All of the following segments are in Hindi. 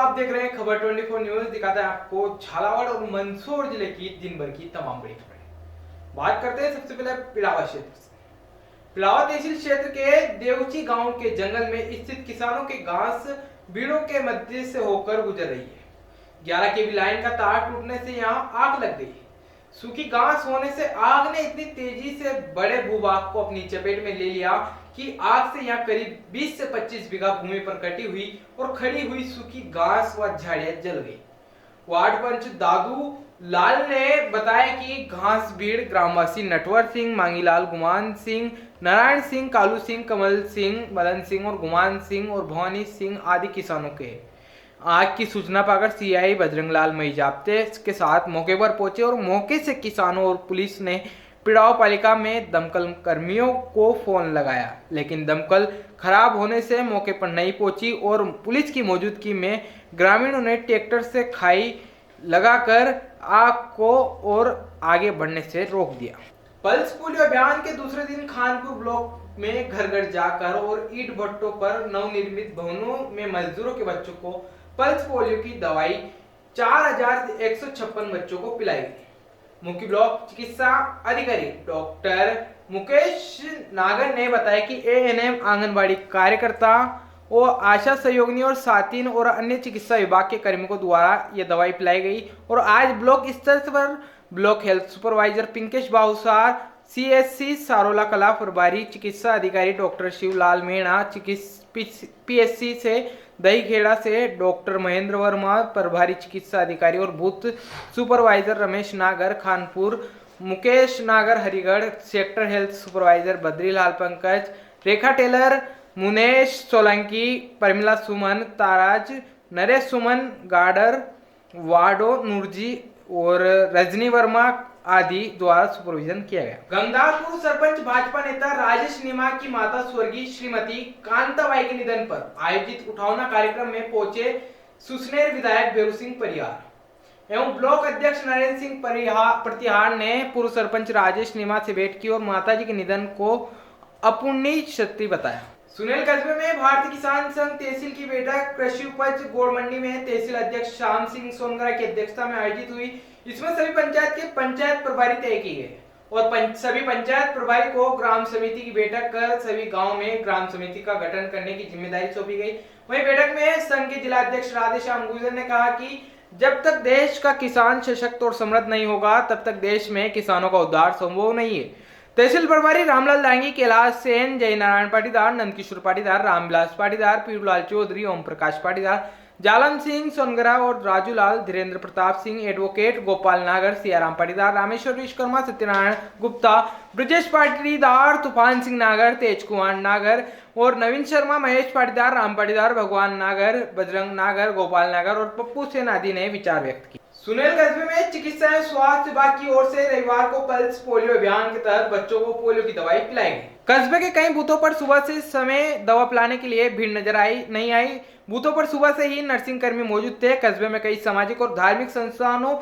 आप देख रहे हैं खबर 24 न्यूज। दिखाते हैं आपको झालावाड़ और मंदसौर जिले की दिन भर की तमाम बड़ी खबरें। बात करते हैं सबसे पहले पिलावा क्षेत्र से। पिलावा तहसील क्षेत्र के देवची गांव के जंगल में स्थित किसानों के घास भीड़ों के मध्य से होकर गुजर रही है। 11 केवी लाइन का तार टूटने से यहाँ आग लग गई। सूखी घास होने से आग ने इतनी तेजी से बड़े भूभाग को अपनी चपेट में ले लिया कि आग से यहाँ करीब 20 से 25 बीघा भूमि पर कटी हुई और खड़ी हुई सूखी घास व झाड़ियां जल गई। वार्ड पंच दादू लाल ने बताया कि घास भीड़ ग्रामवासी नटवर सिंह, मांगीलाल, गुमान सिंह, नारायण सिंह, कालू सिंह, कमल सिंह, मदन सिंह और गुमान सिंह और भवानी सिंह आदि किसानों के। आग की सूचना पाकर सीआई बजरंगलाल महिजाप्ते के साथ मौके पर पहुंचे और मौके से किसानों और पुलिस ने पिड़ाव पालिका में दमकल कर्मियों को फोन लगाया, लेकिन दमकल खराब होने से मौके पर नहीं पहुंची और पुलिस की मौजूदगी में ग्रामीणों ने ट्रैक्टर से खाई लगाकर आग को और आगे बढ़ने से रोक दिया। पल्स पोलियो अभियान के दूसरे दिन खानपुर ब्लॉक में घर घर जाकर और ईंट भट्टों पर नवनिर्मित भवनों में मजदूरों के बच्चों को पल्स पोलियो की दवाई 4156 बच्चों को पिलाई गई। मुख्य ब्लॉक चिकित्सा अधिकारी डॉक्टर मुकेश नागर ने बताया कि एएनएम, आंगनबाड़ी कार्यकर्ता और आशा सहयोगिनी और साथीन और अन्य चिकित्सा विभाग के कर्मियों द्वारा यह दवाई पिलाई गई और आज ब्लॉक स्तर पर block health supervisor Pinkesh Bahusar, CSC Sarola Kala प्रभारी चिकित्सा अधिकारी डॉक्टर शिवलाल मीणा, पीएससी से दहीखेड़ा से डॉक्टर महेंद्र वर्मा, प्रभारी चिकित्सा अधिकारी और बूथ सुपरवाइजर रमेश नागर Khanpur, Mukesh Nagar Harigarh, sector health supervisor Badrilal Pankaj, Rekha Tailor, Munesh Solanki, Parmila Suman, ताराज, नरेश सुमन, गार्डर, वाडो नूरजी और रजनी वर्मा आदि द्वारा सुपरविजन किया गया। गंगापुर सरपंच भाजपा नेता राजेश नीमा की माता स्वर्गीय श्रीमती कांताबाई के निधन पर आयोजित उठावना कार्यक्रम में पहुंचे सुसनेर विधायक बेरू सिंह परिहार एवं ब्लॉक अध्यक्ष नरेंद्र सिंह प्रतिहार ने पूर्व सरपंच राजेश नीमा से भेंट की और माताजी के निधन को अपूर्णीय क्षति बताया। सुनेल कस्बे में भारतीय किसान संघ तहसील की बैठक कृषि उपज गोड़ मंडी में तहसील अध्यक्ष श्याम सिंह सोनगरा की अध्यक्षता में आयोजित हुई। इसमें सभी पंचायत के पंचायत प्रभारी तय किए गए और सभी पंचायत प्रभारी को ग्राम समिति की बैठक कर सभी गांव में ग्राम समिति का गठन करने की जिम्मेदारी सौंपी गई। वहीं बैठक में संघ के जिला अध्यक्ष राधेश्याम गुर्जर ने कहा कि जब तक देश का किसान सशक्त और समृद्ध नहीं होगा तब तक देश में किसानों का उद्धार संभव नहीं है। तहसील प्रभारी रामलाल दांगी, कैलाश सेन, जय नारायण पाटीदार, नंदकिशोर पाटीदार, रामविलास पाटीदार, पीरूलाल चौधरी, ओम प्रकाश पाटीदार, जालम सिंह सोनगरा और राजूलाल, धीरेन्द्र प्रताप सिंह, एडवोकेट गोपाल नागर, सियाराम पाटीदार, रामेश्वर विश्वकर्मा, सत्यनारायण गुप्ता, ब्रजेश पाटीदार, तूफान सिंह नागर, तेज कुमार नागर और नवीन शर्मा, महेश पाटीदार, राम पाटीदार, भगवान नागर, बजरंग नागर, गोपाल नागर और पप्पू सेन आदि ने विचार व्यक्त किए। सुनेल कस्बे में चिकित्सा एवं स्वास्थ्य विभाग की ओर से रविवार को पल्स पोलियो अभियान के तहत बच्चों को पोलियो की दवाई पिलाई गई। कस्बे के कई बूथों पर सुबह से समय दवा पिलाने के लिए भीड़ नजर नहीं आई। बूथों पर सुबह से ही नर्सिंग कर्मी मौजूद थे। कस्बे में कई सामाजिक और धार्मिक संस्थानों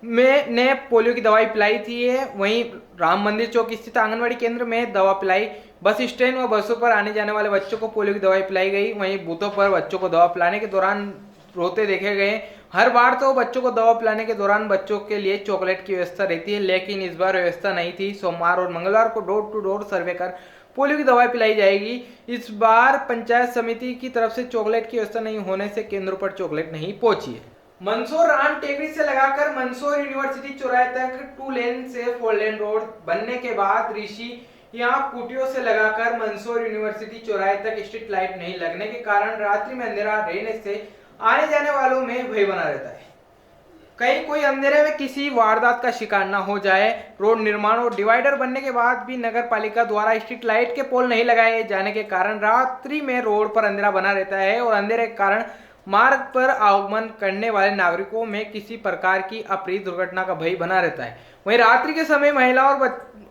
में ने पोलियो की दवाई पिलाई थी। वहीं राम मंदिर चौक स्थित आंगनबाड़ी केंद्र में दवा पिलाई। बस स्टैंड व बसों पर आने जाने वाले बच्चों को पोलियो की दवाई पिलाई गई। वहीं बूथों पर बच्चों को दवा पिलाने के दौरान रोते देखे गए। हर बार तो बच्चों को दवा पिलाने के दौरान बच्चों के लिए चॉकलेट की व्यवस्था रहती है, लेकिन इस बार व्यवस्था नहीं थी। सोमवार और मंगलवार को डोर टू डोर सर्वे कर पोलियो की दवाई पिलाई जाएगी। इस बार पंचायत समिति की तरफ से चॉकलेट की व्यवस्था नहीं होने से केंद्रों पर चॉकलेट नहीं पहुंची है। मंदसौर राम टेकरी से लगाकर मंदसौर यूनिवर्सिटी चौराहे तक 2 लेन से 4 लेन रोड बनने के बाद ऋषि यहाँ कुटियों से लगाकर मंदसौर यूनिवर्सिटी चौराहे तक स्ट्रीट लाइट नहीं लगने के कारण रात्रि में अंधेरा रहने से आने जाने वालों में भय बना रहता है। कहीं कोई अंधेरे में किसी वारदात का शिकार न हो जाए। रोड निर्माण और डिवाइडर बनने के बाद भी नगर पालिका द्वारा स्ट्रीट लाइट के पोल नहीं लगाए जाने के कारण रात्रि में रोड पर अंधेरा बना रहता है और अंधेरे के कारण मार्ग पर आगमन करने वाले नागरिकों में किसी प्रकार की अप्रिय दुर्घटना का भय बना रहता है। वहीं रात्रि के समय महिला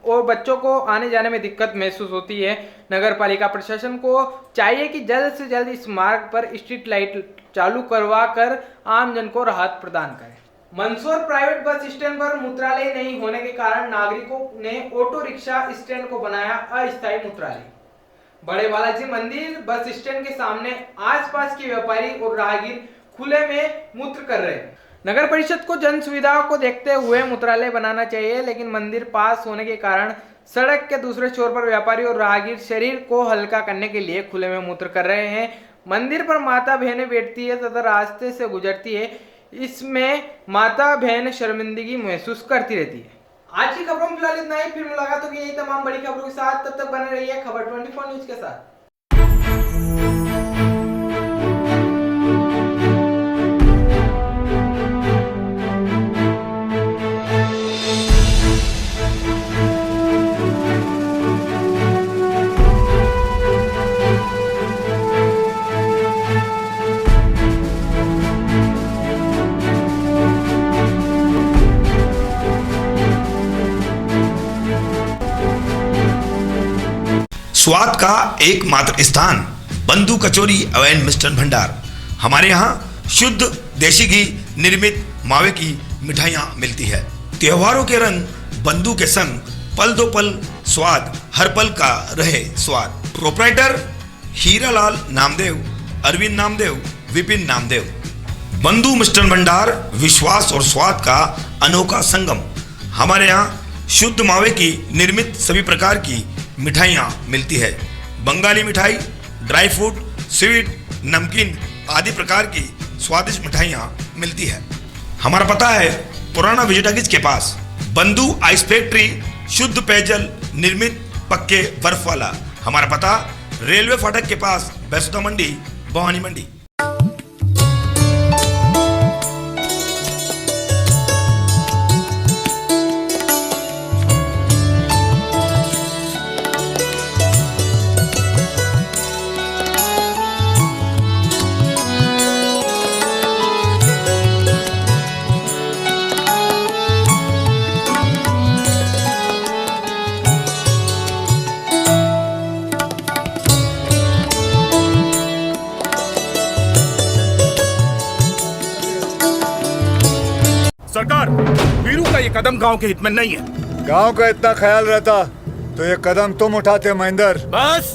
और बच्चों को आने जाने में दिक्कत महसूस होती है। नगर पालिका प्रशासन को चाहिए कि जल्द से जल्द इस मार्ग पर स्ट्रीट लाइट चालू करवा कर आम जन को राहत प्रदान करें। मंदसौर प्राइवेट बस स्टैंड पर मूत्रालय नहीं होने के कारण नागरिकों ने ऑटो रिक्शा स्टैंड को बनाया अस्थायी मूत्रालय। बड़े बालाजी मंदिर बस स्टैंड के सामने आसपास के व्यापारी और राहगीर खुले में मूत्र कर रहे हैं। नगर परिषद को जन सुविधा को देखते हुए मूत्रालय बनाना चाहिए, लेकिन मंदिर पास होने के कारण सड़क के दूसरे छोर पर व्यापारी और राहगीर शरीर को हल्का करने के लिए खुले में मूत्र कर रहे हैं। मंदिर पर माता बहनें बैठती है तथा रास्ते से गुजरती है, इसमें माता बहन शर्मिंदगी महसूस करती रहती है। आज की खबरों में फिलहाल इतना ही, फिर मुलाकात होगी यही तमाम बड़ी खबरों के साथ। तब तक बने रहिए खबर 24 न्यूज के साथ। स्वाद का एकमात्र स्थान बंधु कचौरी एवं मिष्ठान भंडार। हमारे यहाँ शुद्ध देशी घी निर्मित मावे की मिठाइयाँ मिलती है। त्योहारों के रंग बंधु के संग पल दो पल स्वाद, हर पल का रहे स्वाद। प्रोप्राइटर हीरालाल नामदेव, अरविंद नामदेव, विपिन नामदेव। बंधु मिष्ठान भंडार विश्वास और स्वाद का अनोखा संगम। हमारे यहाँ शुद्ध मावे की निर्मित सभी प्रकार की मिठाइयाँ मिलती है। बंगाली मिठाई, ड्राई फ्रूट, स्वीट, नमकीन आदि प्रकार की स्वादिष्ट मिठाइयाँ मिलती है। हमारा पता है पुराना विजयटागिज के पास। बंधु आइस फैक्ट्री, शुद्ध पेयजल निर्मित पक्के बर्फ वाला। हमारा पता रेलवे फाटक के पास, बैसुदा मंडी, भवानी मंडी। सरकार, वीरू का ये कदम गांव के हित में नहीं है। गांव का इतना ख्याल रहता तो ये कदम तुम उठाते महेंद्र। बस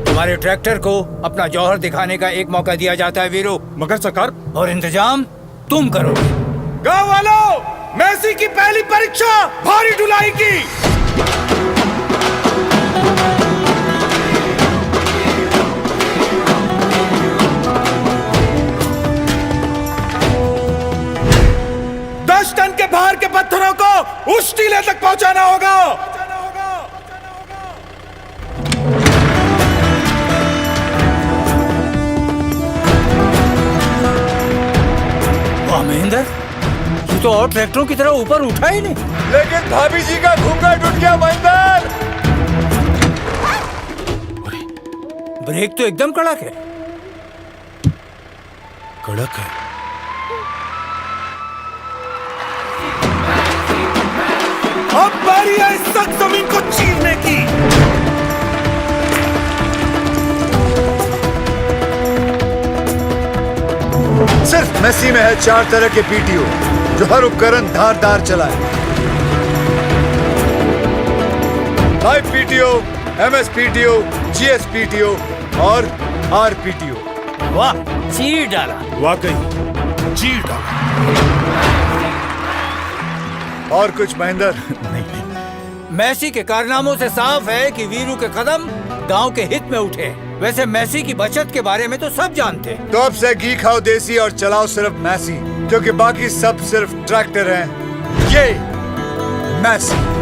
तुम्हारे ट्रैक्टर को अपना जौहर दिखाने का एक मौका दिया जाता है वीरू। मगर सरकार, और इंतजाम तुम करोगे। गांव वालों, मेसी की पहली परीक्षा भारी ढुलाई की। टन के भार के पत्थरों को उस टीले तक पहुंचाना होगा। वाह महेंद्र, ये तो और ट्रैक्टरों की तरह ऊपर उठा ही नहीं। लेकिन भाभी जी का घूंघट उठ गया महेंद्र। ब्रेक तो एकदम कड़क है। कड़क है। अब बारी है इस सख्त जमीन को चीरने की। सिर्फ मेसी में है 4 तरह के पीटीओ जो हर उपकरण धारदार चलाए। Live PTO, MS PTO, GS PTO और आर पीटीओ। वाह, चीर डाला। वाकई चीर डाला। और कुछ महेंद्र? मैसी के कारनामों से साफ है कि वीरू के कदम गांव के हित में उठे। वैसे मैसी की बचत के बारे में तो सब जानते हैं। तो अब से घी खाओ देसी और चलाओ सिर्फ मैसी, क्योंकि बाकी सब सिर्फ ट्रैक्टर हैं। ये मैसी।